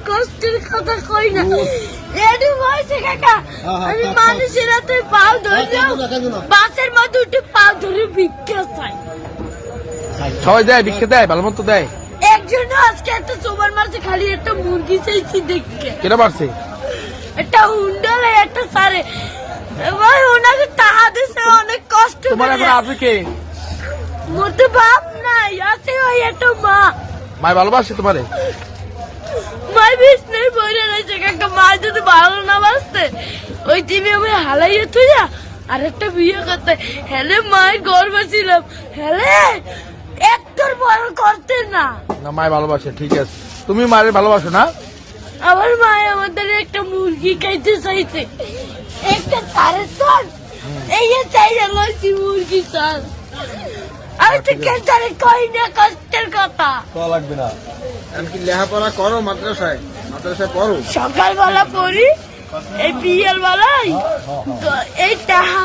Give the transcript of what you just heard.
কষ্টের কথা কই না এডু হইছে কাকা আমি মানুষের হাতে পাও ধরলাম বাসের মধ্যে উঠে পাও ধরে ভিক্ষা চাই সবাই দেয় ভিক্ষা দেয় ভালো মতো দেয় একজন আজকে একটা চোবার মারছে খালি একটা মুরগি চাইছি দেখে কেটা মারছে একটা হুন্ডালে একটা সারে ভাই ওনাকে টাকা দিছে অনেক কষ্ট তোমার এখন আছে কে মোর তো বাপ নাই আছে ওই একটা মা মাই ভালোবাসে তোমারে মাই বিষ্ণু বইরে রয়েছে কাকা মা যদি ভালো না বাসতে ওই টিভি আমি হালাইয়ে তুইয়া আর একটা বিয়ে করতে হেলে মায়ের গর্ব ছিলাম হেলে একটার বড় করতে না না মাই ভালোবাসে ঠিক আছে তুমি মায়ের ভালোবাসো না আমার মা আমাদের একটা মুরগি খাইতে চাইছে একটা তারে চল এই যে চাইলে লইছি মুরগি চল আমি তো কেন্টারে কই না কষ্টের কথা লাগবে না এমনকি লেখাপড়া করো মাদ্রাসায় পড়ো সকালবেলা পড়ি এই বিয়ের বেলায় এই টাকা